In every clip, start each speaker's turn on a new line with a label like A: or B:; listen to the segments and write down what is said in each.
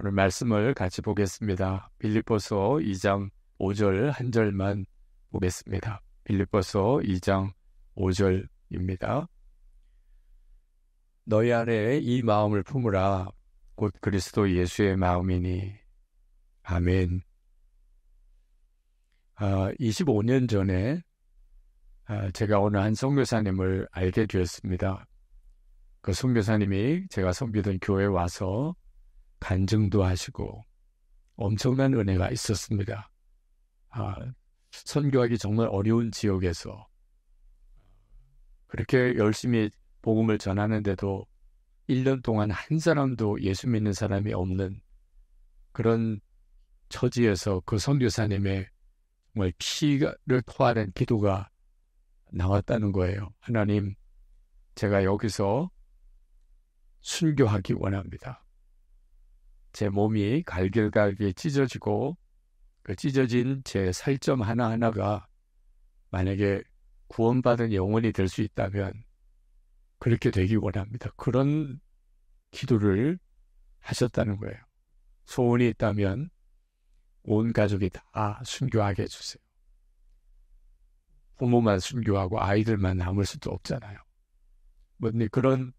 A: 오늘 말씀을 같이 보겠습니다. 빌립보서 2장 5절 한 절만 보겠습니다. 빌립보서 2장 5절입니다. 너희 안에 이 마음을 품으라. 곧 그리스도 예수의 마음이니. 아멘. 25년 전에 제가 어느 한 선교사님을 알게 되었습니다. 그 선교사님이 제가 섬기던 교회에 와서 간증도 하시고 엄청난 은혜가 있었습니다. 선교하기 정말 어려운 지역에서 그렇게 열심히 복음을 전하는데도 1년 동안 한 사람도 예수 믿는 사람이 없는 그런 처지에서 그 선교사님의 정말 피를 토하는 기도가 나왔다는 거예요. 하나님, 제가 여기서 순교하기 원합니다. 제 몸이 갈길갈길 찢어지고 그 찢어진 제 살점 하나하나가 만약에 구원받은 영혼이 될 수 있다면 그렇게 되기 원합니다. 그런 기도를 하셨다는 거예요. 소원이 있다면 온 가족이 다 순교하게 해주세요. 부모만 순교하고 아이들만 남을 수도 없잖아요. 그런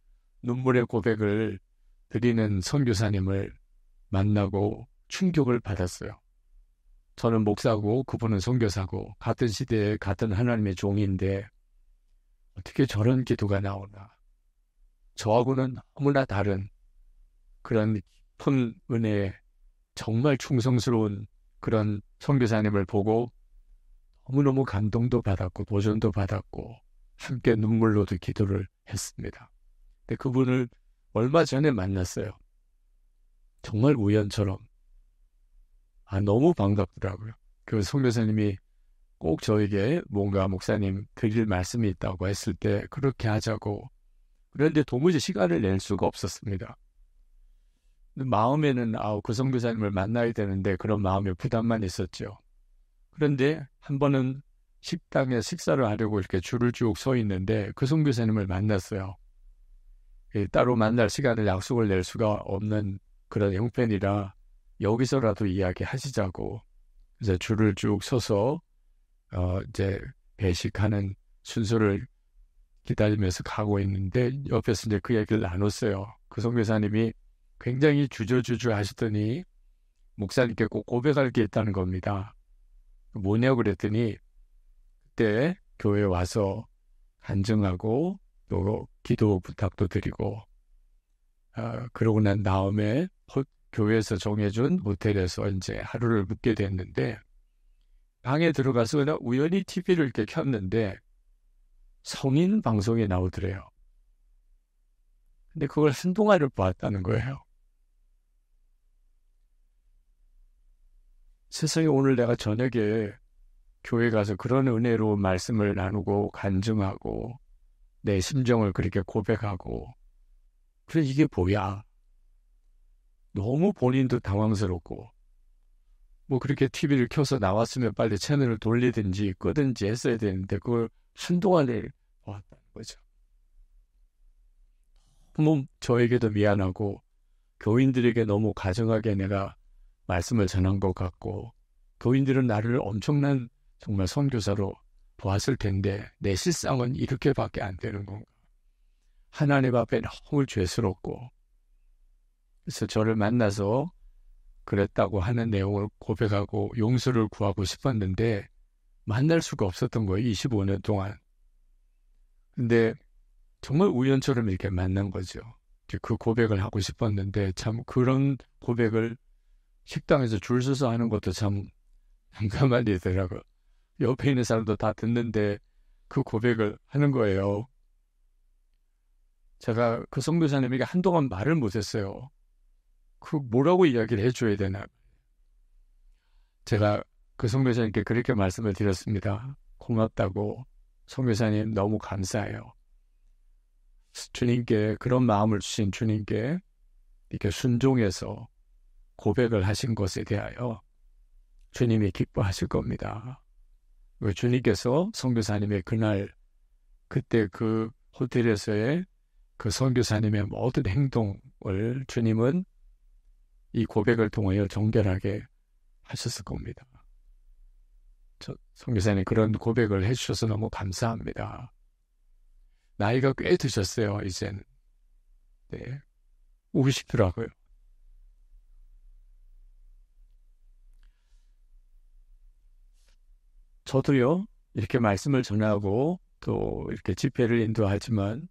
A: 눈물의 고백을 드리는 선교사님을 만나고 충격을 받았어요. 저는 목사고 그분은 선교사고 같은 시대에 같은 하나님의 종인데 어떻게 저런 기도가 나오나. 저하고는 너무나 다른 그런 깊은 은혜에 정말 충성스러운 그런 선교사님을 보고 너무너무 감동도 받았고 도전도 받았고 함께 눈물로도 기도를 했습니다. 근데 그분을 얼마 전에 만났어요. 정말 우연처럼. 너무 반갑더라고요. 그 선교사님이 꼭 저에게 뭔가 목사님 드릴 말씀이 있다고 했을 때 그렇게 하자고. 그런데 도무지 시간을 낼 수가 없었습니다. 마음에는 그 선교사님을 만나야 되는데 그런 마음의 부담만 있었죠. 그런데 한 번은 식당에 식사를 하려고 이렇게 줄을 쭉 서 있는데 그 선교사님을 만났어요. 따로 만날 시간을 약속을 낼 수가 없는 그런 형편이라 여기서라도 이야기하시자고. 그래서 줄을 쭉 서서 이제 배식하는 순서를 기다리면서 가고 있는데 옆에서 이제 그 얘기를 나눴어요. 그 선교사님이 굉장히 주저주저 하시더니 목사님께 꼭 고백할 게 있다는 겁니다. 뭐냐고 그랬더니 그때 교회에 와서 간증하고 또 기도 부탁도 드리고 그러고 난 다음에 교회에서 정해준 호텔에서 이제 하루를 묵게 됐는데 방에 들어가서 그냥 우연히 TV를 이렇게 켰는데 성인 방송이 나오더래요. 근데 그걸 한동안을 봤다는 거예요. 세상에 오늘 내가 저녁에 교회 가서 그런 은혜로운 말씀을 나누고 간증하고 내 심정을 그렇게 고백하고 그래 이게 뭐야? 너무 본인도 당황스럽고 그렇게 TV를 켜서 나왔으면 빨리 채널을 돌리든지 끄든지 했어야 되는데 그걸 한동안에 봤다는 거죠. 너무 저에게도 미안하고 교인들에게 너무 가정하게 내가 말씀을 전한 것 같고 교인들은 나를 엄청난 정말 선교사로 보았을 텐데 내 실상은 이렇게밖에 안 되는 건가. 하나님 앞에 너무 죄스럽고 그래서 저를 만나서 그랬다고 하는 내용을 고백하고 용서를 구하고 싶었는데 만날 수가 없었던 거예요. 25년 동안. 근데 정말 우연처럼 이렇게 만난 거죠. 그 고백을 하고 싶었는데 참 그런 고백을 식당에서 줄 서서 하는 것도 참 난감한 일이더라고요. 옆에 있는 사람도 다 듣는데 그 고백을 하는 거예요. 제가 그 선교사님에게 한동안 말을 못했어요. 그 뭐라고 이야기를 해줘야 되나. 제가 그 선교사님께 그렇게 말씀을 드렸습니다. 고맙다고. 선교사님 너무 감사해요. 주님께 그런 마음을 주신 주님께 이렇게 순종해서 고백을 하신 것에 대하여 주님이 기뻐하실 겁니다. 주님께서 선교사님의 그때 그 호텔에서의 그 선교사님의 모든 행동을 주님은 이 고백을 통하여 정결하게 하셨을 겁니다. 선교사님 그런 고백을 해주셔서 너무 감사합니다. 나이가 꽤 드셨어요, 이제는. 네. 우시더라고요. 저도요, 이렇게 말씀을 전하고 또 이렇게 집회를 인도하지만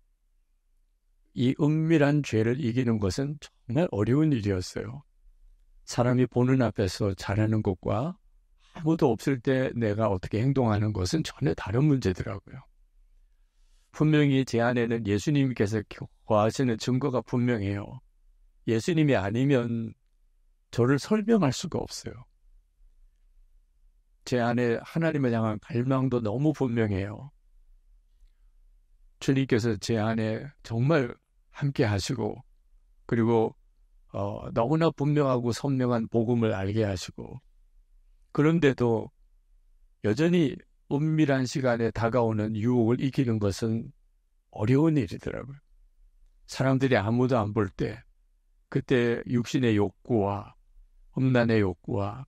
A: 이 은밀한 죄를 이기는 것은 정말 어려운 일이었어요. 사람이 보는 앞에서 잘하는 것과 아무도 없을 때 내가 어떻게 행동하는 것은 전혀 다른 문제더라고요. 분명히 제 안에는 예수님께서 거하시는 증거가 분명해요. 예수님이 아니면 저를 설명할 수가 없어요. 제 안에 하나님을 향한 갈망도 너무 분명해요. 주님께서 제 안에 정말 함께 하시고 그리고 너무나 분명하고 선명한 복음을 알게 하시고 그런데도 여전히 은밀한 시간에 다가오는 유혹을 이기는 것은 어려운 일이더라고요. 사람들이 아무도 안 볼 때 그때 육신의 욕구와 험난의 욕구와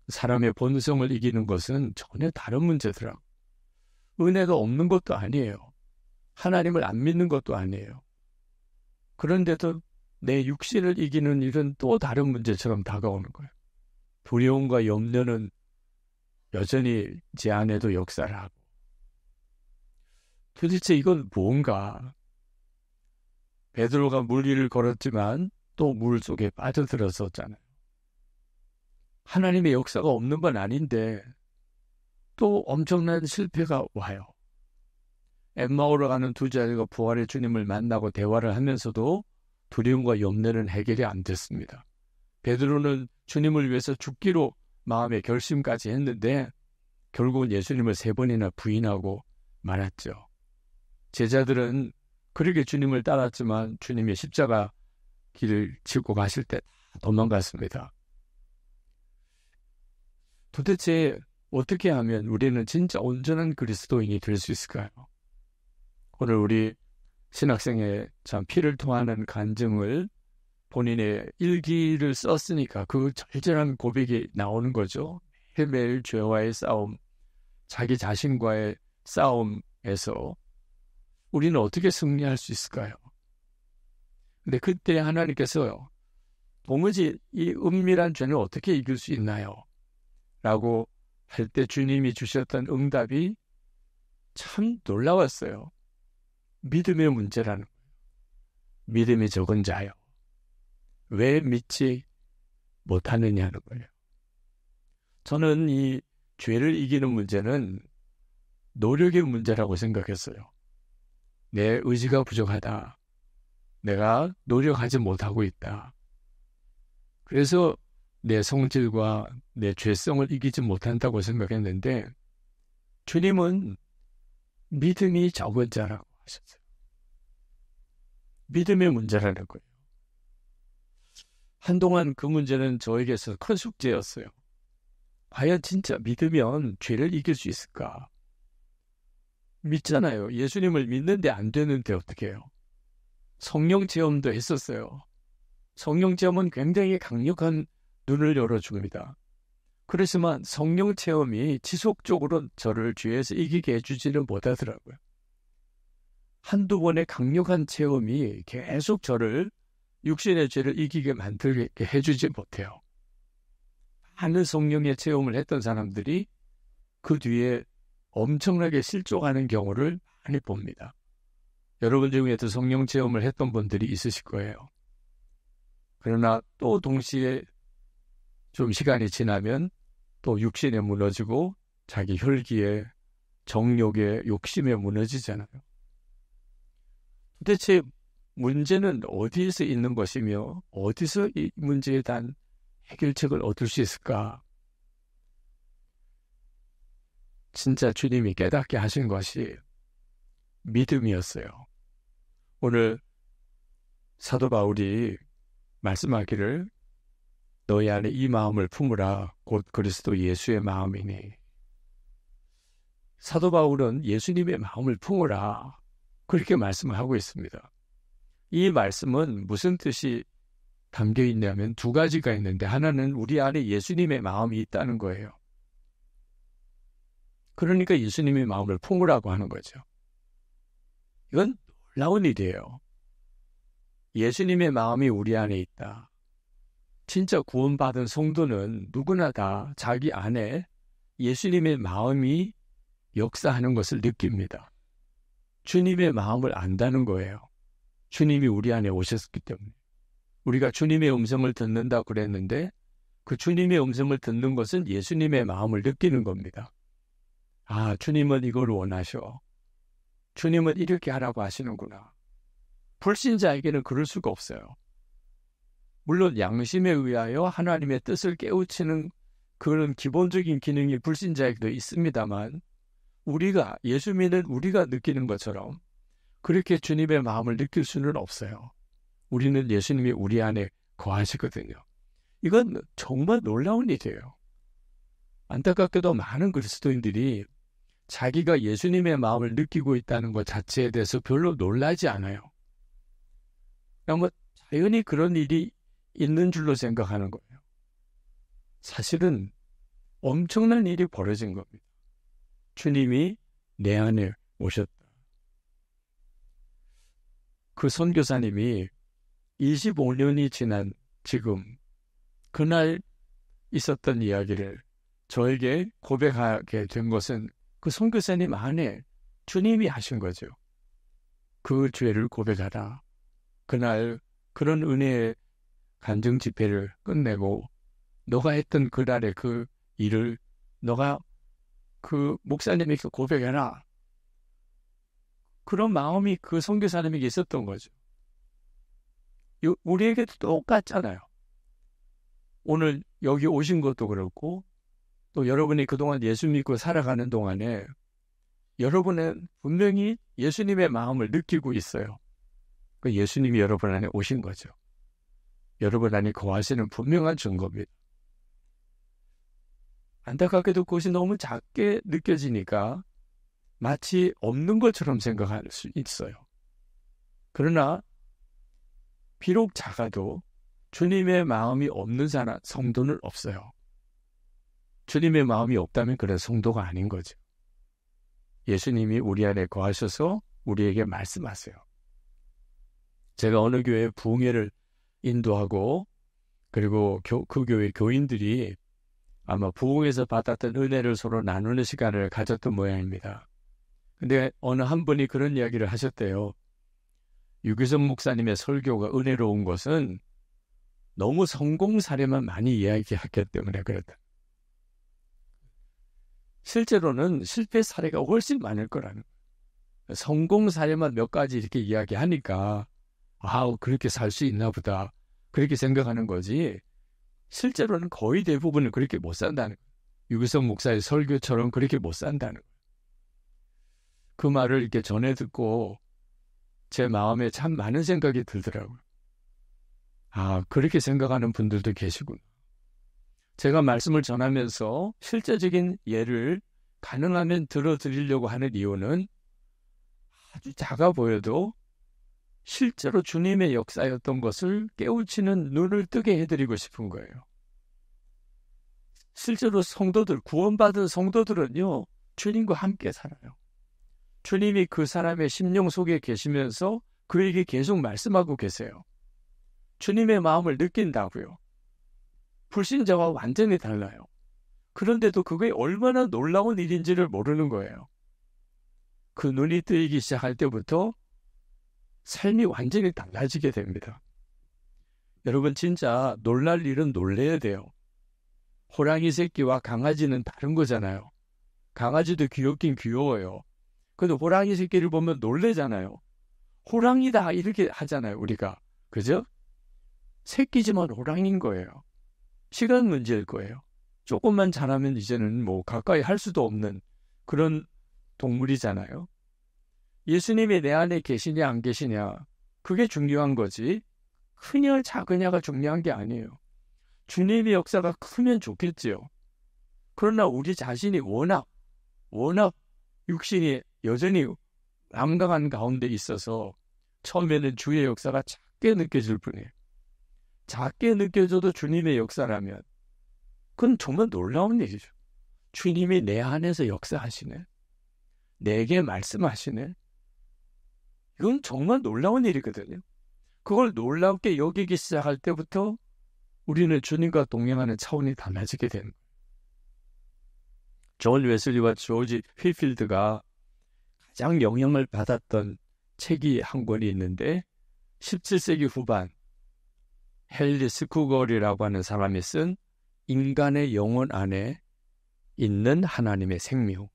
A: 사람의 본성을 이기는 것은 전혀 다른 문제더라고요. 은혜가 없는 것도 아니에요. 하나님을 안 믿는 것도 아니에요. 그런데도 내 육신을 이기는 일은 또 다른 문제처럼 다가오는 거예요. 두려움과 염려는 여전히 제 안에도 역사를 하고 도대체 이건 뭔가? 베드로가 물 위를 걸었지만 또 물 속에 빠져들었었잖아요. 하나님의 역사가 없는 건 아닌데 또 엄청난 실패가 와요. 엠마오로 가는 두 자매가 부활의 주님을 만나고 대화를 하면서도 두려움과 염려는 해결이 안 됐습니다. 베드로는 주님을 위해서 죽기로 마음의 결심까지 했는데 결국은 예수님을 3번이나 부인하고 말았죠. 제자들은 그렇게 주님을 따랐지만 주님의 십자가 길을 짚고 가실 때 도망갔습니다. 도대체 어떻게 하면 우리는 진짜 온전한 그리스도인이 될 수 있을까요? 오늘 우리 신학생의 참 피를 토하는 간증을 본인의 일기를 썼으니까 그 절절한 고백이 나오는 거죠. 매일매일 죄와의 싸움, 자기 자신과의 싸움에서 우리는 어떻게 승리할 수 있을까요? 근데 그때 하나님께서 도무지 이 은밀한 죄를 어떻게 이길 수 있나요? 라고 할 때 주님이 주셨던 응답이 참 놀라웠어요. 믿음의 문제라는 거예요. 믿음이 적은 자요. 왜 믿지 못하느냐는 거예요. 저는 이 죄를 이기는 문제는 노력의 문제라고 생각했어요. 내 의지가 부족하다. 내가 노력하지 못하고 있다. 그래서 내 성질과 내 죄성을 이기지 못한다고 생각했는데 주님은 믿음이 적은 자라고 하셨어요. 믿음의 문제라는 거예요. 한동안 그 문제는 저에게서 큰 숙제였어요. 과연 진짜 믿으면 죄를 이길 수 있을까? 믿잖아요. 예수님을 믿는데 안 되는데 어떻게 해요? 성령 체험도 했었어요. 성령 체험은 굉장히 강력한 눈을 열어줍니다. 그렇지만 성령 체험이 지속적으로 저를 죄에서 이기게 해주지는 못하더라고요. 한두 번의 강력한 체험이 계속 저를 육신의 죄를 이기게 만들게 해주지 못해요. 많은 성령의 체험을 했던 사람들이 그 뒤에 엄청나게 실족하는 경우를 많이 봅니다. 여러분 중에도 성령 체험을 했던 분들이 있으실 거예요. 그러나 또 동시에 좀 시간이 지나면 또 육신에 무너지고 자기 혈기에 정욕에 욕심에 무너지잖아요. 도대체 문제는 어디에서 있는 것이며 어디서 이 문제에 대한 해결책을 얻을 수 있을까? 진짜 주님이 깨닫게 하신 것이 믿음이었어요. 오늘 사도 바울이 말씀하기를 너희 안에 이 마음을 품으라 곧 그리스도 예수의 마음이니. 사도 바울은 예수님의 마음을 품으라 그렇게 말씀을 하고 있습니다. 이 말씀은 무슨 뜻이 담겨 있냐면 두 가지가 있는데 하나는 우리 안에 예수님의 마음이 있다는 거예요. 그러니까 예수님의 마음을 품으라고 하는 거죠. 이건 놀라운 일이에요. 예수님의 마음이 우리 안에 있다. 진짜 구원받은 성도는 누구나 다 자기 안에 예수님의 마음이 역사하는 것을 느낍니다. 주님의 마음을 안다는 거예요. 주님이 우리 안에 오셨기 때문에. 우리가 주님의 음성을 듣는다고 그랬는데 그 주님의 음성을 듣는 것은 예수님의 마음을 느끼는 겁니다. 아, 주님은 이걸 원하셔. 주님은 이렇게 하라고 하시는구나. 불신자에게는 그럴 수가 없어요. 물론 양심에 의하여 하나님의 뜻을 깨우치는 그런 기본적인 기능이 불신자에게도 있습니다만 우리가 예수 믿는 우리가 느끼는 것처럼 그렇게 주님의 마음을 느낄 수는 없어요. 우리는 예수님이 우리 안에 거하시거든요. 이건 정말 놀라운 일이에요. 안타깝게도 많은 그리스도인들이 자기가 예수님의 마음을 느끼고 있다는 것 자체에 대해서 별로 놀라지 않아요. 그냥 뭐 자연히 그런 일이 있는 줄로 생각하는 거예요. 사실은 엄청난 일이 벌어진 겁니다. 주님이 내 안에 오셨다. 그 선교사님이 25년이 지난 지금 그날 있었던 이야기를 저에게 고백하게 된 것은 그 선교사님 안에 주님이 하신 거죠. 그 죄를 고백하라. 그날 그런 은혜의 간증 집회를 끝내고 너가 했던 그날의 그 일을 너가 그 목사님에게 고백해라. 그런 마음이 그 선교사님에게 있었던 거죠. 우리에게도 똑같잖아요. 오늘 여기 오신 것도 그렇고 또 여러분이 그동안 예수 믿고 살아가는 동안에 여러분은 분명히 예수님의 마음을 느끼고 있어요. 그 예수님이 여러분 안에 오신 거죠. 여러분 안에 거하시는 분명한 증거입니다. 안타깝게도 그것이 너무 작게 느껴지니까 마치 없는 것처럼 생각할 수 있어요. 그러나 비록 작아도 주님의 마음이 없는 사람, 성도는 없어요. 주님의 마음이 없다면 그런 성도가 아닌 거죠. 예수님이 우리 안에 거하셔서 우리에게 말씀하세요. 제가 어느 교회 부흥회를 인도하고 그리고 그 교회 교인들이 아마 부흥에서 받았던 은혜를 서로 나누는 시간을 가졌던 모양입니다. 근데 어느 한 분이 그런 이야기를 하셨대요. 유기성 목사님의 설교가 은혜로운 것은 너무 성공 사례만 많이 이야기하기 때문에 그렇다. 실제로는 실패 사례가 훨씬 많을 거라는 거예요. 성공 사례만 몇 가지 이렇게 이야기하니까 그렇게 살 수 있나 보다 그렇게 생각하는 거지 실제로는 거의 대부분은 그렇게 못 산다는 거예요. 유기성 목사의 설교처럼 그렇게 못 산다는 거예요. 그 말을 이렇게 전해 듣고 제 마음에 참 많은 생각이 들더라고요. 그렇게 생각하는 분들도 계시구나. 제가 말씀을 전하면서 실제적인 예를 가능하면 들어드리려고 하는 이유는 아주 작아 보여도 실제로 주님의 역사였던 것을 깨우치는 눈을 뜨게 해드리고 싶은 거예요. 실제로 성도들, 구원받은 성도들은요, 주님과 함께 살아요. 주님이 그 사람의 심령 속에 계시면서 그에게 계속 말씀하고 계세요. 주님의 마음을 느낀다고요. 불신자와 완전히 달라요. 그런데도 그게 얼마나 놀라운 일인지를 모르는 거예요. 그 눈이 뜨이기 시작할 때부터 삶이 완전히 달라지게 됩니다. 여러분 진짜 놀랄 일은 놀래야 돼요. 호랑이 새끼와 강아지는 다른 거잖아요. 강아지도 귀엽긴 귀여워요. 근데 호랑이 새끼를 보면 놀래잖아요. 호랑이다 이렇게 하잖아요, 우리가. 그죠? 새끼지만 호랑이인 거예요. 시간 문제일 거예요. 조금만 자라면 이제는 뭐 가까이 할 수도 없는 그런 동물이잖아요. 예수님이 내 안에 계시냐 안 계시냐 그게 중요한 거지 크냐 작으냐가 중요한 게 아니에요. 주님의 역사가 크면 좋겠지요. 그러나 우리 자신이 워낙 육신이 여전히 남강한 가운데 있어서 처음에는 주의 역사가 작게 느껴질 뿐이에요. 작게 느껴져도 주님의 역사라면 그건 정말 놀라운 일이죠. 주님이 내 안에서 역사하시네. 내게 말씀하시네. 이건 정말 놀라운 일이거든요. 그걸 놀랍게 여기기 시작할 때부터 우리는 주님과 동행하는 차원이 달라지게 되는 거예요. 존 웨슬리와 조지 휘필드가 가장 영향을 받았던 책이 한 권이 있는데 17세기 후반 헨리 스쿠걸이라고 하는 사람이 쓴 인간의 영혼 안에 있는 하나님의 생명,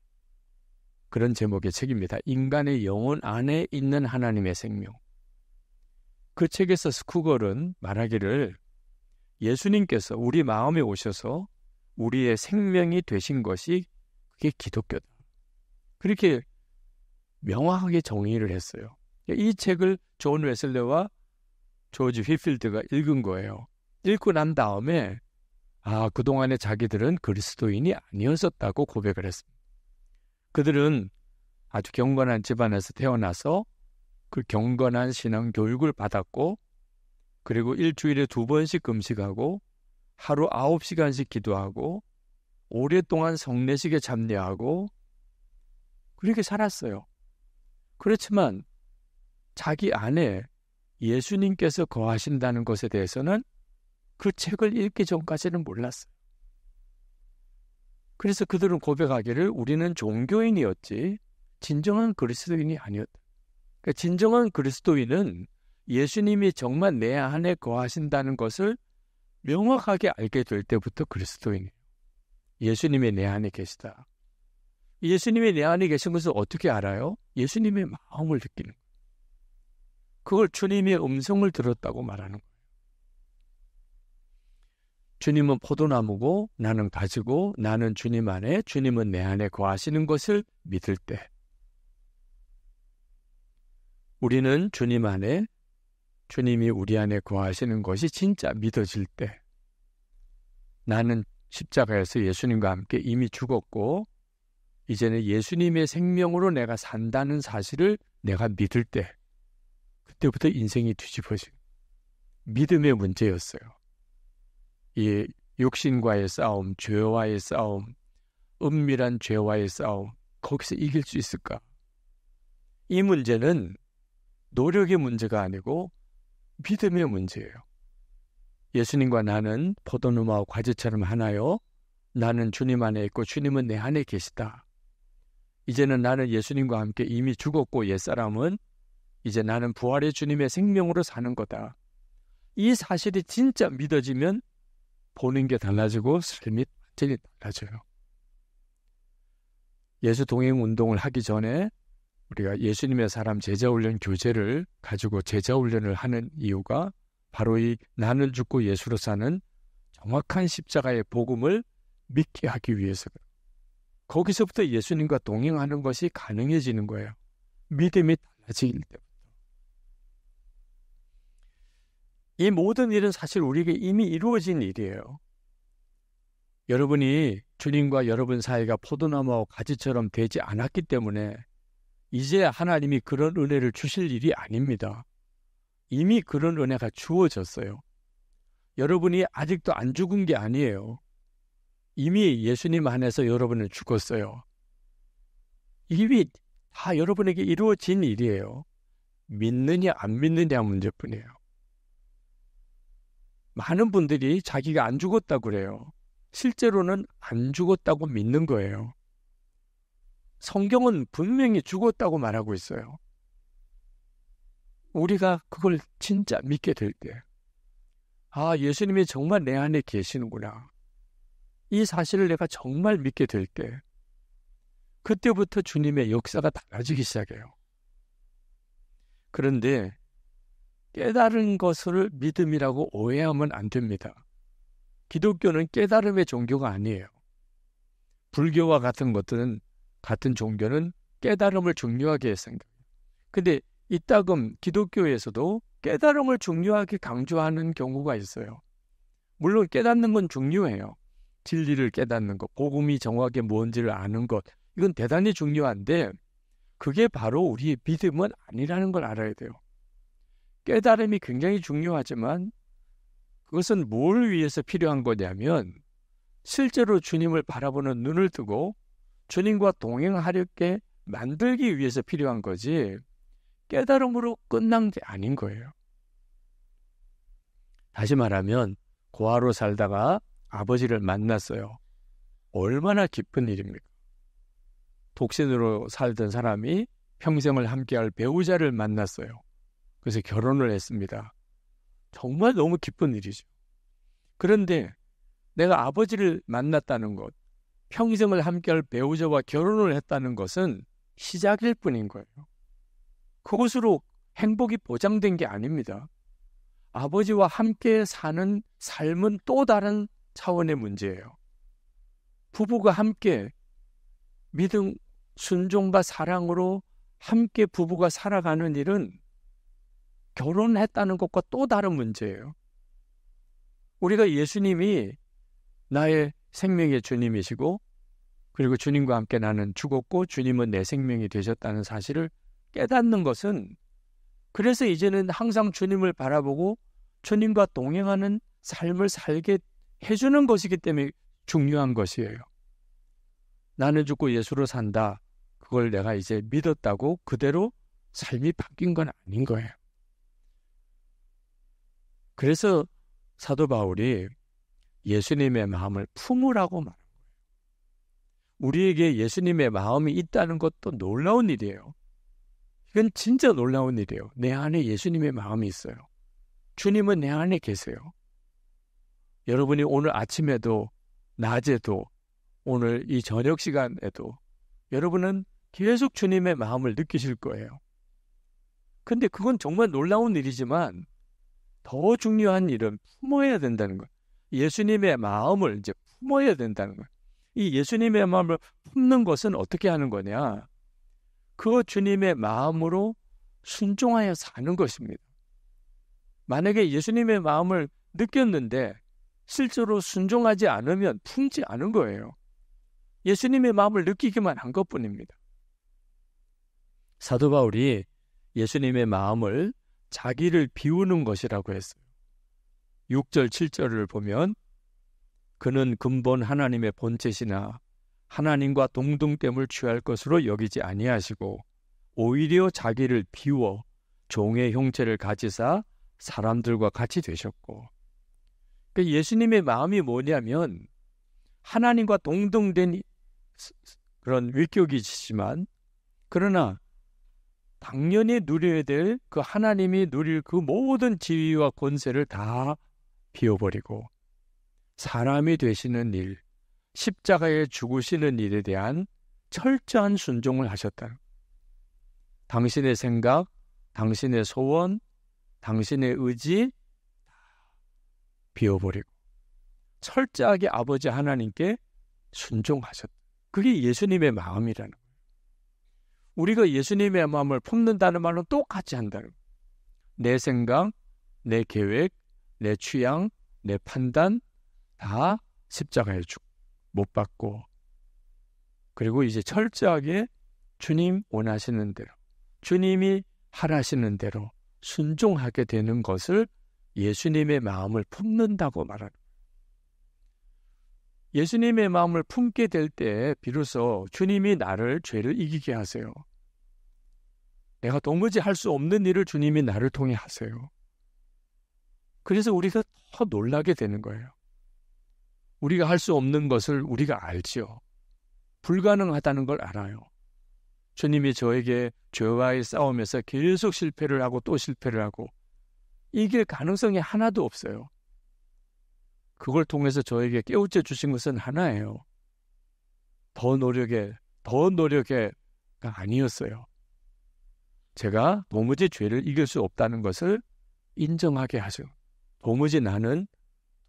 A: 그런 제목의 책입니다. 인간의 영혼 안에 있는 하나님의 생명. 그 책에서 스쿠걸은 말하기를 예수님께서 우리 마음에 오셔서 우리의 생명이 되신 것이 그게 기독교다. 그렇게 명확하게 정의를 했어요. 이 책을 존 웨슬레와 조지 휘필드가 읽은 거예요. 읽고 난 다음에 그동안에 자기들은 그리스도인이 아니었었다고 고백을 했습니다. 그들은 아주 경건한 집안에서 태어나서 그 경건한 신앙 교육을 받았고, 그리고 일주일에 2번씩 금식하고 하루 9시간씩 기도하고 오랫동안 성례식에 참여하고 그렇게 살았어요. 그렇지만 자기 안에 예수님께서 거하신다는 것에 대해서는 그 책을 읽기 전까지는 몰랐어요. 그래서 그들은 고백하기를 우리는 종교인이었지 진정한 그리스도인이 아니었다. 그러니까 진정한 그리스도인은 예수님이 정말 내 안에 거하신다는 것을 명확하게 알게 될 때부터 그리스도인이에요. 예수님이 내 안에 계시다. 예수님이 내 안에 계신 것을 어떻게 알아요? 예수님의 마음을 느끼는 거예요. 그걸 주님의 음성을 들었다고 말하는 거예요. 주님은 포도나무고 나는 가지고 나는 주님 안에, 주님은 내 안에 거하시는 것을 믿을 때, 우리는 주님 안에, 주님이 우리 안에 거하시는 것이 진짜 믿어질 때, 나는 십자가에서 예수님과 함께 이미 죽었고 이제는 예수님의 생명으로 내가 산다는 사실을 내가 믿을 때, 그때부터 인생이 뒤집어지고 믿음의 문제였어요. 이 육신과의 싸움, 죄와의 싸움, 은밀한 죄와의 싸움, 거기서 이길 수 있을까? 이 문제는 노력의 문제가 아니고 믿음의 문제예요. 예수님과 나는 포도나무와 과즙처럼 하나요? 나는 주님 안에 있고 주님은 내 안에 계시다. 이제는 나는 예수님과 함께 이미 죽었고 옛사람은 이제 나는 부활의 주님의 생명으로 사는 거다. 이 사실이 진짜 믿어지면 보는 게 달라지고 삶이 완전히 달라져요. 예수 동행 운동을 하기 전에 우리가 예수님의 사람 제자훈련 교재를 가지고 제자훈련을 하는 이유가 바로 이 나는 죽고 예수로 사는 정확한 십자가의 복음을 믿게 하기 위해서 그래요. 거기서부터 예수님과 동행하는 것이 가능해지는 거예요. 믿음이 달라질 때부터. 이 모든 일은 사실 우리에게 이미 이루어진 일이에요. 여러분이 주님과 여러분 사이가 포도나무와 가지처럼 되지 않았기 때문에 이제 하나님이 그런 은혜를 주실 일이 아닙니다. 이미 그런 은혜가 주어졌어요. 여러분이 아직도 안 죽은 게 아니에요. 이미 예수님 안에서 여러분은 죽었어요. 이미 다 여러분에게 이루어진 일이에요. 믿느냐 안 믿느냐 문제뿐이에요. 많은 분들이 자기가 안 죽었다고 그래요. 실제로는 안 죽었다고 믿는 거예요. 성경은 분명히 죽었다고 말하고 있어요. 우리가 그걸 진짜 믿게 될 때, 예수님이 정말 내 안에 계시는구나. 이 사실을 내가 정말 믿게 될 때, 그때부터 주님의 역사가 달라지기 시작해요. 그런데 깨달은 것을 믿음이라고 오해하면 안 됩니다. 기독교는 깨달음의 종교가 아니에요. 불교와 같은 것들은, 같은 종교는 깨달음을 중요하게 생각해요. 근데 이따금 기독교에서도 깨달음을 중요하게 강조하는 경우가 있어요. 물론 깨닫는 건 중요해요. 진리를 깨닫는 것, 복음이 정확하게 뭔지를 아는 것, 이건 대단히 중요한데 그게 바로 우리의 믿음은 아니라는 걸 알아야 돼요. 깨달음이 굉장히 중요하지만 그것은 뭘 위해서 필요한 거냐면 실제로 주님을 바라보는 눈을 뜨고 주님과 동행하려게 만들기 위해서 필요한 거지 깨달음으로 끝난 게 아닌 거예요. 다시 말하면 고아로 살다가 아버지를 만났어요. 얼마나 기쁜 일입니까? 독신으로 살던 사람이 평생을 함께할 배우자를 만났어요. 그래서 결혼을 했습니다. 정말 너무 기쁜 일이죠. 그런데 내가 아버지를 만났다는 것, 평생을 함께할 배우자와 결혼을 했다는 것은 시작일 뿐인 거예요. 그것으로 행복이 보장된 게 아닙니다. 아버지와 함께 사는 삶은 또 다른 차원의 문제예요. 부부가 함께 믿음, 순종과 사랑으로 함께 부부가 살아가는 일은 결혼했다는 것과 또 다른 문제예요. 우리가 예수님이 나의 생명의 주님이시고 그리고 주님과 함께 나는 죽었고 주님은 내 생명이 되셨다는 사실을 깨닫는 것은 그래서 이제는 항상 주님을 바라보고 주님과 동행하는 삶을 살게 해주는 것이기 때문에 중요한 것이에요. 나는 죽고 예수로 산다. 그걸 내가 이제 믿었다고 그대로 삶이 바뀐 건 아닌 거예요. 그래서 사도 바울이 예수님의 마음을 품으라고 말한 거예요. 우리에게 예수님의 마음이 있다는 것도 놀라운 일이에요. 이건 진짜 놀라운 일이에요. 내 안에 예수님의 마음이 있어요. 주님은 내 안에 계세요. 여러분이 오늘 아침에도 낮에도 오늘 이 저녁 시간에도 여러분은 계속 주님의 마음을 느끼실 거예요. 근데 그건 정말 놀라운 일이지만 더 중요한 일은 품어야 된다는 거예요. 예수님의 마음을 이제 품어야 된다는 거예요. 이 예수님의 마음을 품는 것은 어떻게 하는 거냐? 그 주님의 마음으로 순종하여 사는 것입니다. 만약에 예수님의 마음을 느꼈는데 실제로 순종하지 않으면 품지 않은 거예요. 예수님의 마음을 느끼기만 한 것뿐입니다. 사도 바울이 예수님의 마음을 자기를 비우는 것이라고 했어요. 6절, 7절을 보면 그는 근본 하나님의 본체시나 하나님과 동등됨을 취할 것으로 여기지 아니하시고 오히려 자기를 비워 종의 형체를 가지사 사람들과 같이 되셨고 그러니까 예수님의 마음이 뭐냐면 하나님과 동등된 그런 위격이시지만 그러나 당연히 누려야 될 그 하나님이 누릴 그 모든 지위와 권세를 다 비워버리고 사람이 되시는 일, 십자가에 죽으시는 일에 대한 철저한 순종을 하셨다. 당신의 생각, 당신의 소원, 당신의 의지 비워버리고 철저하게 아버지 하나님께 순종하셨다. 그게 예수님의 마음이라는 거예요. 우리가 예수님의 마음을 품는다는 말은 똑같이 한다는 거예요. 내 생각, 내 계획, 내 취향, 내 판단 다 십자가에 못 박고 그리고 이제 철저하게 주님 원하시는 대로 주님이 하라시는 대로 순종하게 되는 것을 예수님의 마음을 품는다고 말하는 거예요. 예수님의 마음을 품게 될 때 비로소 주님이 나를 죄를 이기게 하세요. 내가 도무지 할 수 없는 일을 주님이 나를 통해 하세요. 그래서 우리가 더 놀라게 되는 거예요. 우리가 할 수 없는 것을 우리가 알지요. 불가능하다는 걸 알아요. 주님이 저에게 죄와의 싸움에서 계속 실패를 하고 또 실패를 하고 이길 가능성이 하나도 없어요. 그걸 통해서 저에게 깨우쳐 주신 것은 하나예요. 더 노력가 아니었어요. 제가 도무지 죄를 이길 수 없다는 것을 인정하게 하죠. 나는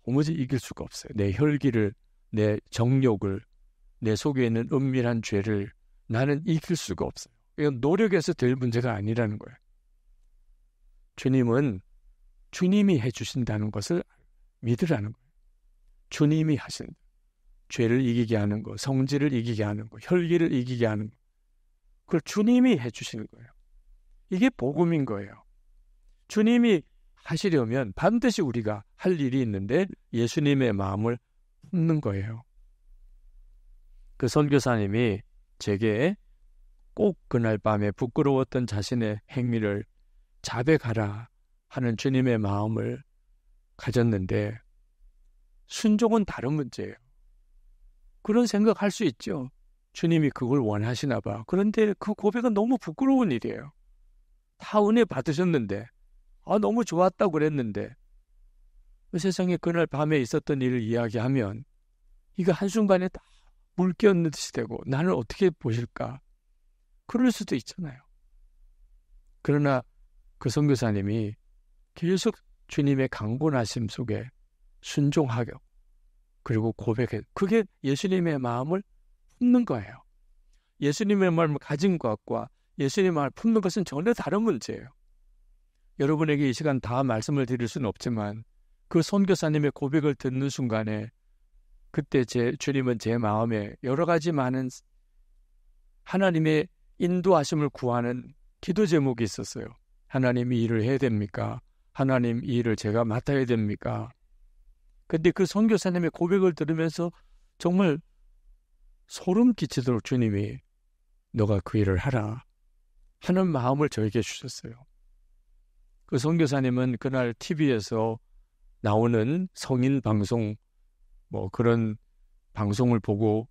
A: 도무지 이길 수가 없어요. 내 혈기를, 내 정욕을, 내 속에 있는 은밀한 죄를 나는 이길 수가 없어요. 이건 노력해서 될 문제가 아니라는 거예요. 주님은 주님이 해주신다는 것을 믿으라는 거예요. 주님이 하신 죄를 이기게 하는 거, 성질을 이기게 하는 거, 혈기를 이기게 하는 거, 그걸 주님이 해주시는 거예요. 이게 복음인 거예요. 주님이 하시려면 반드시 우리가 할 일이 있는데 예수님의 마음을 품는 거예요. 그 선교사님이 제게 꼭 그날 밤에 부끄러웠던 자신의 행위를 자백하라 하는 주님의 마음을 가졌는데 순종은 다른 문제예요. 그런 생각할 수 있죠. 주님이 그걸 원하시나 봐. 그런데 그 고백은 너무 부끄러운 일이에요. 다 은혜 받으셨는데 너무 좋았다고 그랬는데 그 세상에 그날 밤에 있었던 일을 이야기하면 이거 한순간에 다 물결듯이 되고 나는 어떻게 보실까? 그럴 수도 있잖아요. 그러나 그 선교사님이 계속 주님의 강권하심 속에 순종하고 그리고 고백해. 그게 예수님의 마음을 품는 거예요. 예수님의 마음을 가진 것과 예수님의 마음을 품는 것은 전혀 다른 문제예요. 여러분에게 이 시간 다 말씀을 드릴 수는 없지만 그 선교사님의 고백을 듣는 순간에 그때 주님은 제 마음에 여러 가지 많은 하나님의 인도하심을 구하는 기도 제목이 있었어요. 하나님 이 일을 해야 됩니까? 하나님 이 일을 제가 맡아야 됩니까? 근데 그 선교사님의 고백을 들으면서 정말 소름 끼치도록 주님이 너가 그 일을 하라 하는 마음을 저에게 주셨어요. 그 선교사님은 그날 TV에서 나오는 성인 방송 그런 방송을 보고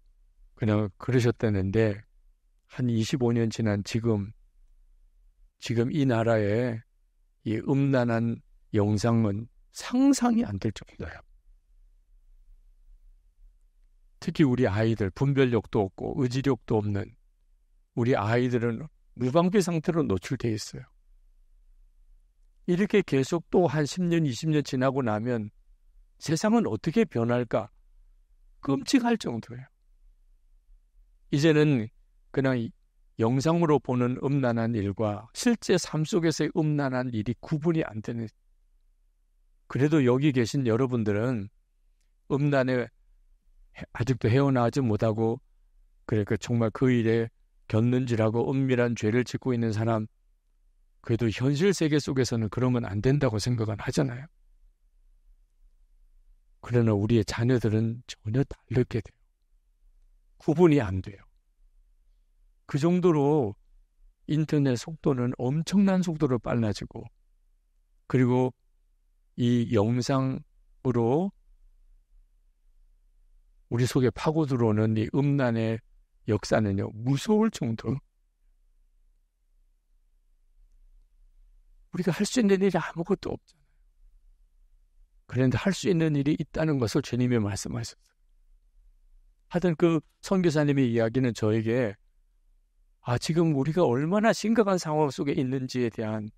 A: 그냥 그러셨다는데 한 25년 지난 지금 이 나라에 이 음란한 영상은 상상이 안 될 정도예요. 특히 우리 아이들 분별력도 없고 의지력도 없는 우리 아이들은 무방비 상태로 노출되어 있어요. 이렇게 계속 또 한 10년, 20년 지나고 나면 세상은 어떻게 변할까? 끔찍할 정도예요. 이제는 그냥 영상으로 보는 음란한 일과 실제 삶 속에서의 음란한 일이 구분이 안 되는. 그래도 여기 계신 여러분들은 음란에 아직도 헤어나오지 못하고 그러니까 정말 그 일에 곁눈질하고 은밀한 죄를 짓고 있는 사람 그래도 현실 세계 속에서는 그러면 안 된다고 생각은 하잖아요. 그러나 우리의 자녀들은 전혀 다르게 돼요. 구분이 안 돼요. 그 정도로 인터넷 속도는 엄청난 속도로 빨라지고 그리고 이 영상으로 우리 속에 파고 들어오는 이 음란의 역사는요 무서울 정도로 우리가 할 수 있는 일이 아무것도 없잖아요. 그런데 할 수 있는 일이 있다는 것을 주님이 말씀하셨어요. 하여튼 그 선교사님의 이야기는 저에게 지금 우리가 얼마나 심각한 상황 속에 있는지에 대한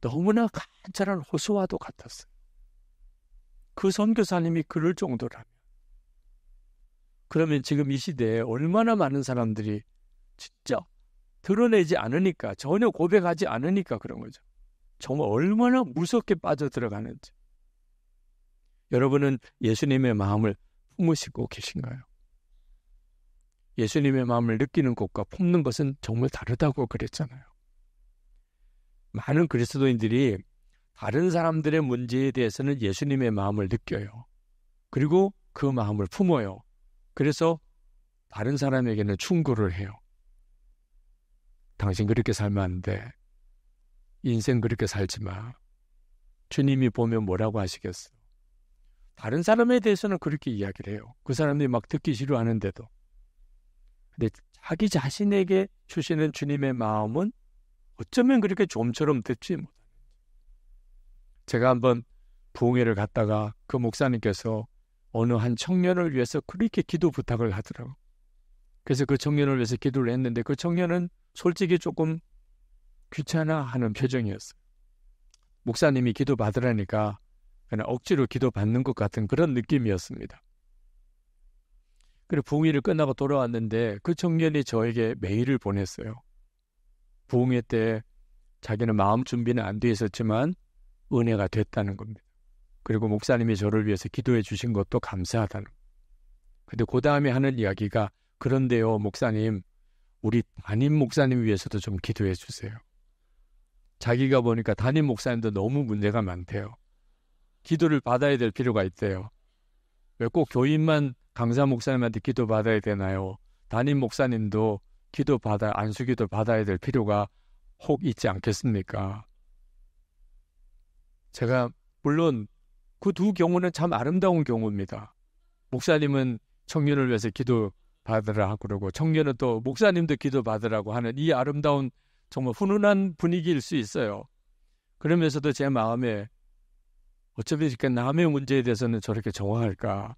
A: 너무나 간절한 호소와도 같았어요. 그 선교사님이 그럴 정도라면 그러면 지금 이 시대에 얼마나 많은 사람들이 진짜 드러내지 않으니까 전혀 고백하지 않으니까 그런 거죠. 정말 얼마나 무섭게 빠져들어가는지. 여러분은 예수님의 마음을 품으시고 계신가요? 예수님의 마음을 느끼는 것과 품는 것은 정말 다르다고 그랬잖아요. 많은 그리스도인들이 다른 사람들의 문제에 대해서는 예수님의 마음을 느껴요. 그리고 그 마음을 품어요. 그래서 다른 사람에게는 충고를 해요. 당신 그렇게 살면 안 돼. 인생 그렇게 살지 마. 주님이 보면 뭐라고 하시겠어. 다른 사람에 대해서는 그렇게 이야기를 해요. 그 사람들이 막 듣기 싫어하는데도. 근데 자기 자신에게 주시는 주님의 마음은 어쩌면 그렇게 좀처럼 듣지 못하는. 제가 한번 부흥회를 갔다가 그 목사님께서 어느 한 청년을 위해서 그렇게 기도 부탁을 하더라고요. 그래서 그 청년을 위해서 기도를 했는데 그 청년은 솔직히 조금 귀찮아하는 표정이었어요. 목사님이 기도 받으라니까 그냥 억지로 기도 받는 것 같은 그런 느낌이었습니다. 그리고 부흥회를 끝나고 돌아왔는데 그 청년이 저에게 메일을 보냈어요. 부흥회 때 자기는 마음 준비는 안 돼 있었지만 은혜가 됐다는 겁니다. 그리고 목사님이 저를 위해서 기도해 주신 것도 감사하다는 겁니다. 근데 그 다음에 하는 이야기가 그런데요 목사님 우리 담임 목사님 위해서도 좀 기도해 주세요. 자기가 보니까 담임 목사님도 너무 문제가 많대요. 기도를 받아야 될 필요가 있대요. 왜 꼭 교인만 강사 목사님한테 기도 받아야 되나요? 담임 목사님도 안수기도 받아야 될 필요가 혹 있지 않겠습니까? 제가 물론 그 두 경우는 참 아름다운 경우입니다. 목사님은 청년을 위해서 기도 받으라 그러고 청년은 또 목사님도 기도 받으라고 하는 이 아름다운 정말 훈훈한 분위기일 수 있어요. 그러면서도 제 마음에 어차피 이렇게 남의 문제에 대해서는 저렇게 정화할까?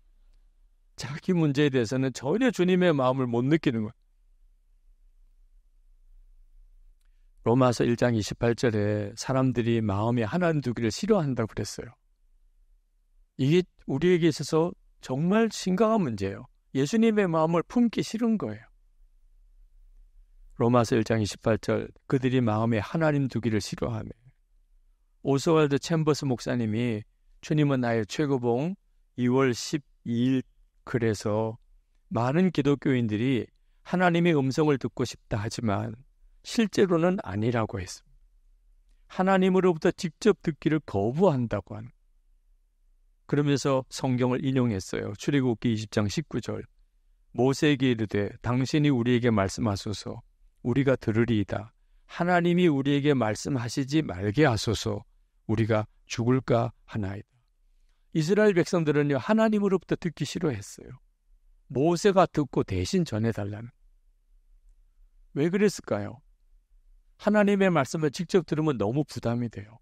A: 자기 문제에 대해서는 전혀 주님의 마음을 못 느끼는 거예요. 로마서 1장 28절에 사람들이 마음에 하나님 두기를 싫어한다고 그랬어요. 이게 우리에게 있어서 정말 심각한 문제예요. 예수님의 마음을 품기 싫은 거예요. 로마서 1장 28절 그들이 마음에 하나님 두기를 싫어하며 오스왈드 챔버스 목사님이 주님은 나의 최고봉 2월 12일 글에서 많은 기독교인들이 하나님의 음성을 듣고 싶다 하지만 실제로는 아니라고 했습니다. 하나님으로부터 직접 듣기를 거부한다고 하는. 그러면서 성경을 인용했어요. 출애굽기 20장 19절 모세에게 이르되 당신이 우리에게 말씀하소서 우리가 들으리이다. 하나님이 우리에게 말씀하시지 말게 하소서 우리가 죽을까 하나이다. 이스라엘 백성들은요 하나님으로부터 듣기 싫어했어요. 모세가 듣고 대신 전해달라는. 왜 그랬을까요? 하나님의 말씀을 직접 들으면 너무 부담이 돼요.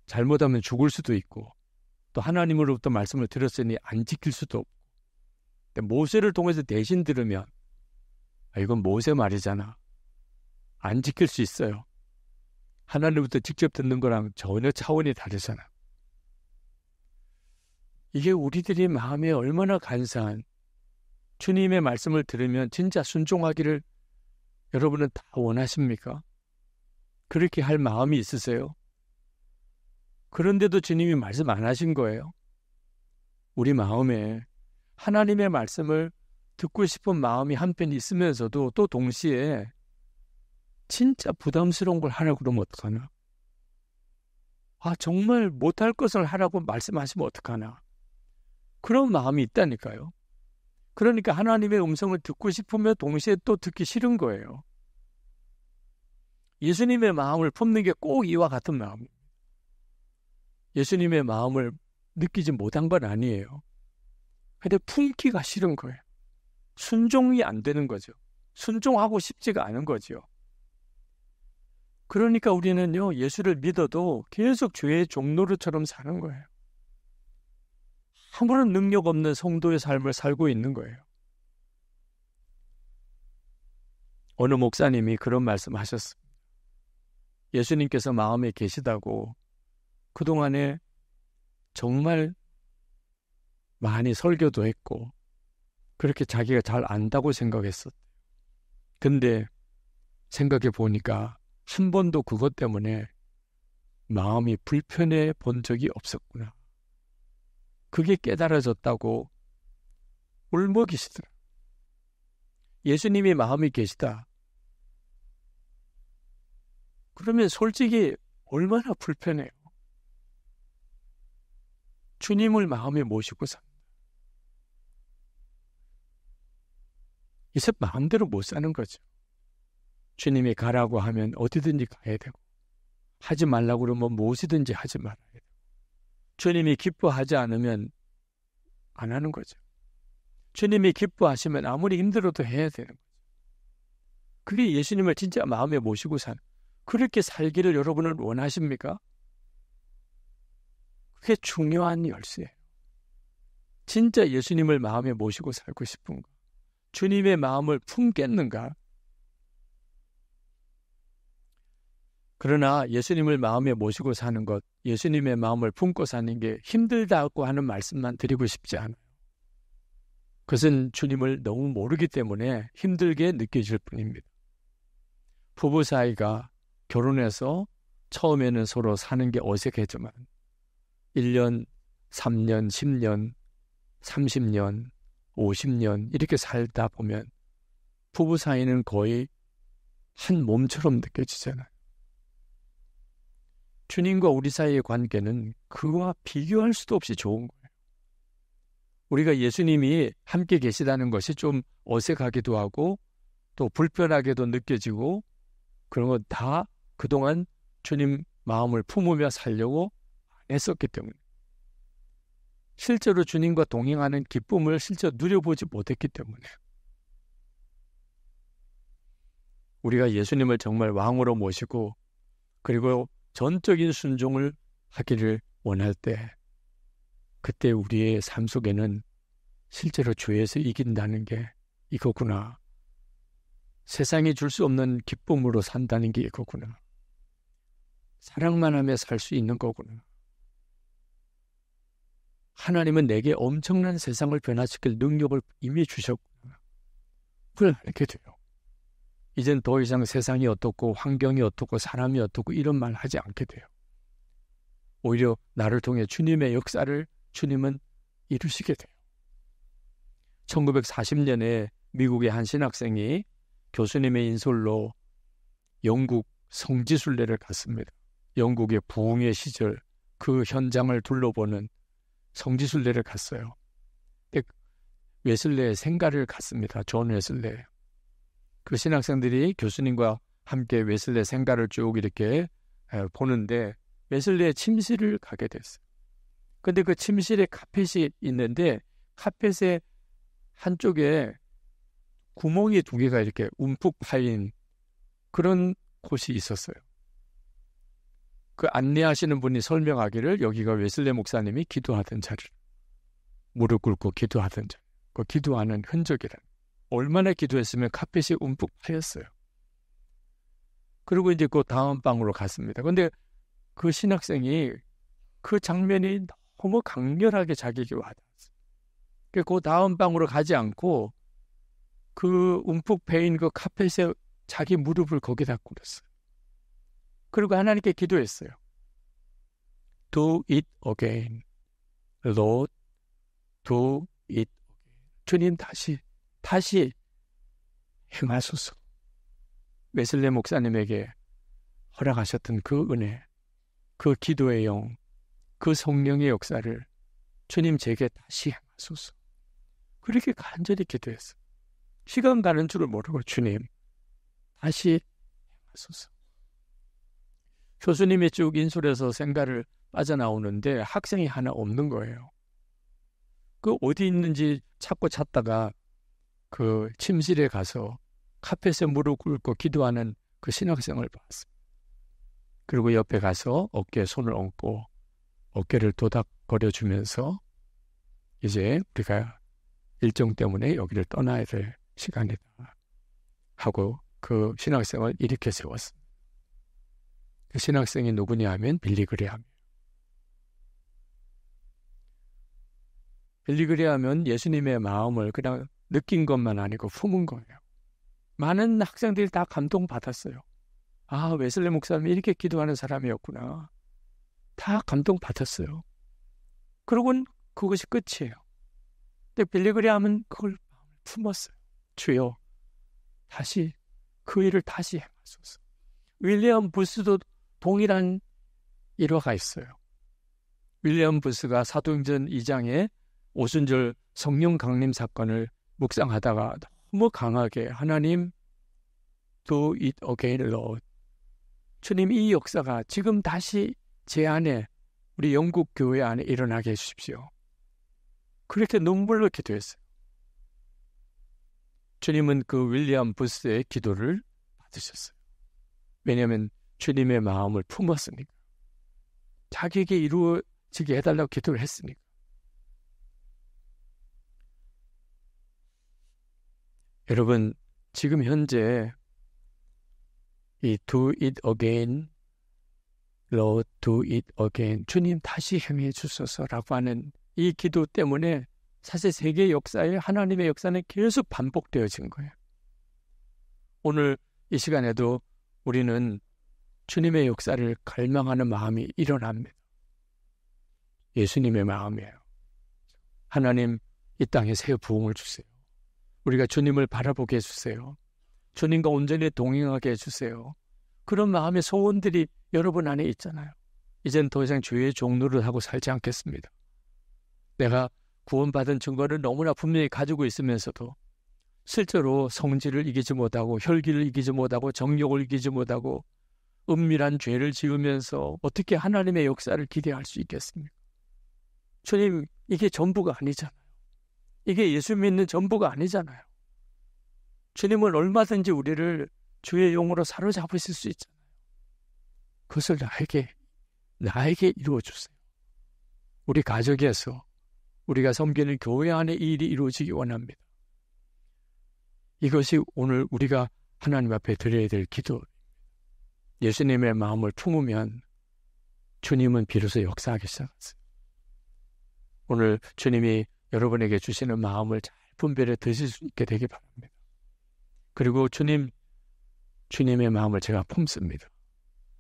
A: 잘못하면 죽을 수도 있고 또 하나님으로부터 말씀을 들었으니 안 지킬 수도 없고. 근데 모세를 통해서 대신 들으면 이건 모세 말이잖아. 안 지킬 수 있어요. 하나님부터 직접 듣는 거랑 전혀 차원이 다르잖아. 이게 우리들이 마음에 얼마나 간사한 주님의 말씀을 들으면 진짜 순종하기를 여러분은 다 원하십니까? 그렇게 할 마음이 있으세요? 그런데도 주님이 말씀 안 하신 거예요. 우리 마음에 하나님의 말씀을 듣고 싶은 마음이 한편 있으면서도 또 동시에 진짜 부담스러운 걸 하라고 그러면 어떡하나? 정말 못할 것을 하라고 말씀하시면 어떡하나? 그런 마음이 있다니까요. 그러니까 하나님의 음성을 듣고 싶으면 동시에 또 듣기 싫은 거예요. 예수님의 마음을 품는 게 꼭 이와 같은 마음입니다. 예수님의 마음을 느끼지 못한 건 아니에요. 근데 품기가 싫은 거예요. 순종이 안 되는 거죠. 순종하고 싶지가 않은 거죠. 그러니까 우리는요, 예수를 믿어도 계속 죄의 종노릇처럼 사는 거예요. 아무런 능력 없는 성도의 삶을 살고 있는 거예요. 어느 목사님이 그런 말씀하셨습니다. 예수님께서 마음에 계시다고 그동안에 정말 많이 설교도 했고 그렇게 자기가 잘 안다고 생각했었대요. 근데 생각해 보니까 한 번도 그것 때문에 마음이 불편해 본 적이 없었구나. 그게 깨달아졌다고 울먹이시더라. 예수님이 마음이 계시다. 그러면 솔직히 얼마나 불편해요. 주님을 마음에 모시고 산다. 이제 마음대로 못 사는 거죠. 주님이 가라고 하면 어디든지 가야 되고 하지 말라고 그러면 무엇이든지 하지 말아야 되고 주님이 기뻐하지 않으면 안 하는 거죠. 주님이 기뻐하시면 아무리 힘들어도 해야 되는 거죠. 그게 예수님을 진짜 마음에 모시고 사는, 그렇게 살기를 여러분은 원하십니까? 그게 중요한 열쇠예요. 진짜 예수님을 마음에 모시고 살고 싶은가? 주님의 마음을 품겠는가? 그러나 예수님을 마음에 모시고 사는 것, 예수님의 마음을 품고 사는 게 힘들다고 하는 말씀만 드리고 싶지 않아요. 그것은 주님을 너무 모르기 때문에 힘들게 느껴질 뿐입니다. 부부 사이가 결혼해서 처음에는 서로 사는 게 어색하지만 1년, 3년, 10년, 30년, 50년 이렇게 살다 보면 부부 사이는 거의 한 몸처럼 느껴지잖아요. 주님과 우리 사이의 관계는 그와 비교할 수도 없이 좋은 거예요. 우리가 예수님이 함께 계시다는 것이 좀 어색하기도 하고 또 불편하게도 느껴지고 그런 건 다 그동안 주님 마음을 품으며 살려고 안 했었기 때문에 실제로 주님과 동행하는 기쁨을 실제로 누려보지 못했기 때문에 우리가 예수님을 정말 왕으로 모시고 그리고 전적인 순종을 하기를 원할 때 그때 우리의 삶 속에는 실제로 주에서 이긴다는 게 이거구나. 세상이 줄 수 없는 기쁨으로 산다는 게 이거구나. 사랑만 하며 살 수 있는 거구나. 하나님은 내게 엄청난 세상을 변화시킬 능력을 이미 주셨구나. 그걸 알게 돼요. 이젠 더 이상 세상이 어떻고 환경이 어떻고 사람이 어떻고 이런 말 하지 않게 돼요. 오히려 나를 통해 주님의 역사를 주님은 이루시게 돼요. 1940년에 미국의 한 신학생이 교수님의 인솔로 영국 성지순례를 갔습니다. 영국의 부흥의 시절 그 현장을 둘러보는 성지순례를 갔어요. 웨슬레의 생가를 갔습니다. 존 웨슬레. 그 신학생들이 교수님과 함께 웨슬레 생가를 쭉 이렇게 보는데 웨슬레의 침실을 가게 됐어요. 근데 그 침실에 카펫이 있는데 카펫의 한쪽에 구멍이 2개가 이렇게 움푹 파인 그런 곳이 있었어요. 그 안내하시는 분이 설명하기를 여기가 웨슬레 목사님이 기도하던 자리, 무릎 꿇고 기도하던 자리, 그 기도하는 흔적이라. 얼마나 기도했으면 카펫이 움푹 파였어요. 그리고 이제 그 다음 방으로 갔습니다. 근데 그 신학생이 그 장면이 너무 강렬하게 자기에게 와닿았어요. 그 다음 방으로 가지 않고 그 움푹 패인 그 카펫에 자기 무릎을 거기다 꿇었어요. 그리고 하나님께 기도했어요. Do it again. Lord, do it again. 주님 다시 행하소서. 웨슬레 목사님에게 허락하셨던 그 은혜, 그 기도의 영, 그 성령의 역사를 주님 제게 다시 행하소서. 그렇게 간절히 기도했어요. 시간 가는 줄을 모르고 주님 다시 행하소서. 교수님이 쭉 인솔해서 생가를 빠져나오는데 학생이 하나 없는 거예요. 그 어디 있는지 찾다가 그 침실에 가서 카펫에 무릎 꿇고 기도하는 그 신학생을 봤습니다. 그리고 옆에 가서 어깨에 손을 얹고 어깨를 도닥거려주면서 이제 우리가 일정 때문에 여기를 떠나야 될 시간이다 하고 그 신학생을 이렇게 세웠습니다. 그 신학생이 누구냐 하면 빌리 그레함이에요. 빌리 그레함은 예수님의 마음을 그냥 느낀 것만 아니고 품은 거예요. 많은 학생들이 다 감동받았어요. 아, 웨슬레 목사님이 이렇게 기도하는 사람이었구나. 다 감동받았어요. 그러고는 그것이 끝이에요. 근데 빌리 그레함은 그걸 품었어요. 주여, 다시 그 일을 다시 행하소서. 윌리엄 부스도 동일한 일화가 있어요. 윌리엄 부스가 사도행전 2장에 오순절 성령 강림 사건을 묵상하다가 너무 강하게 하나님 do it again Lord. 주님 이 역사가 지금 다시 제 안에 우리 영국 교회 안에 일어나게 해주십시오. 그렇게 눈물로 기도했어요. 주님은 그 윌리엄 부스의 기도를 받으셨어요. 왜냐하면 주님의 마음을 품었으니까. 자기에게 이루어지게 해달라고 기도를 했으니까. 여러분, 지금 현재 이 do it again, Lord, do it again, 주님 다시 행해 주소서라고 하는 이 기도 때문에 사실 세계 역사에 하나님의 역사는 계속 반복되어진 거예요. 오늘 이 시간에도 우리는 주님의 역사를 갈망하는 마음이 일어납니다. 예수님의 마음이에요. 하나님, 이 땅에 새 부흥을 주세요. 우리가 주님을 바라보게 해주세요. 주님과 온전히 동행하게 해주세요. 그런 마음의 소원들이 여러분 안에 있잖아요. 이젠 더 이상 죄의 종로를 하고 살지 않겠습니다. 내가 구원받은 증거를 너무나 분명히 가지고 있으면서도 실제로 성질을 이기지 못하고 혈기를 이기지 못하고 정욕을 이기지 못하고 은밀한 죄를 지으면서 어떻게 하나님의 역사를 기대할 수 있겠습니까? 주님, 이게 전부가 아니잖아요. 이게 예수 믿는 전부가 아니잖아요. 주님은 얼마든지 우리를 주의 용으로 사로잡으실 수 있잖아요. 그것을 나에게 이루어주세요. 우리 가족에서 우리가 섬기는 교회 안에 이 일이 이루어지기 원합니다. 이것이 오늘 우리가 하나님 앞에 드려야 될 기도. 예수님의 마음을 품으면 주님은 비로소 역사하기 시작하세요. 오늘 주님이 여러분에게 주시는 마음을 잘 분별해 드실 수 있게 되기 바랍니다. 그리고 주님의 마음을 제가 품습니다.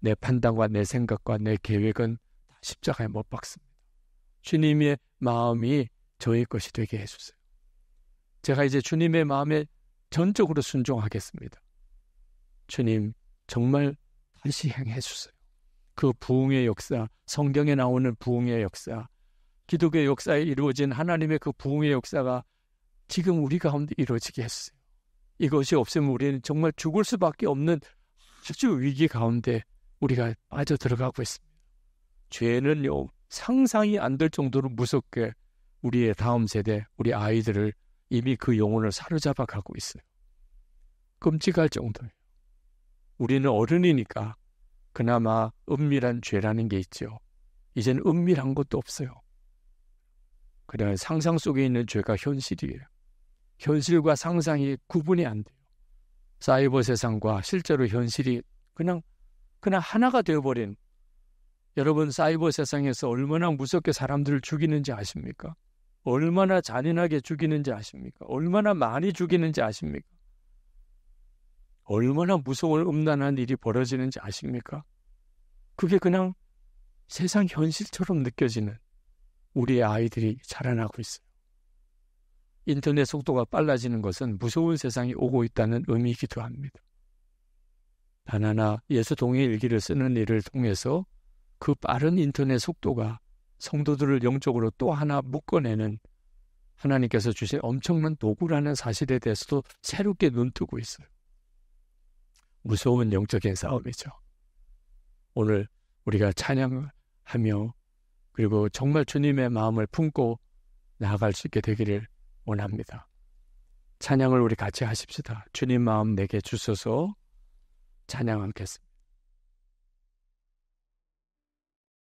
A: 내 판단과 내 생각과 내 계획은 다 십자가에 못 박습니다. 주님의 마음이 저의 것이 되게 해주세요. 제가 이제 주님의 마음에 전적으로 순종하겠습니다. 주님, 정말 다시 행해 주세요. 그 부흥의 역사, 성경에 나오는 부흥의 역사, 기독교 역사에 이루어진 하나님의 그 부흥의 역사가 지금 우리 가운데 이루어지게 해주세요. 이것이 없으면 우리는 정말 죽을 수밖에 없는 아주 위기 가운데 우리가 빠져 들어가고 있습니다. 죄는요, 상상이 안 될 정도로 무섭게 우리의 다음 세대, 우리 아이들을 이미 그 영혼을 사로잡아 가고 있어요. 끔찍할 정도예요. 우리는 어른이니까 그나마 은밀한 죄라는 게 있죠. 이제는 은밀한 것도 없어요. 그냥 상상 속에 있는 죄가 현실이에요. 현실과 상상이 구분이 안 돼요. 사이버 세상과 실제로 현실이 그냥 하나가 되어버린, 여러분 사이버 세상에서 얼마나 무섭게 사람들을 죽이는지 아십니까? 얼마나 잔인하게 죽이는지 아십니까? 얼마나 많이 죽이는지 아십니까? 얼마나 무서운 음란한 일이 벌어지는지 아십니까? 그게 그냥 세상 현실처럼 느껴지는 우리의 아이들이 자라나고 있어요. 인터넷 속도가 빨라지는 것은 무서운 세상이 오고 있다는 의미이기도 합니다. 바나나 예수 동의 일기를 쓰는 일을 통해서 그 빠른 인터넷 속도가 성도들을 영적으로 또 하나 묶어내는 하나님께서 주신 엄청난 도구라는 사실에 대해서도 새롭게 눈뜨고 있어요. 무서운 영적인 싸움이죠. 오늘 우리가 찬양하며 그리고 정말 주님의 마음을 품고 나아갈 수 있게 되기를 원합니다. 찬양을 우리 같이 하십시다. 주님 마음 내게 주소서. 찬양하겠습니다.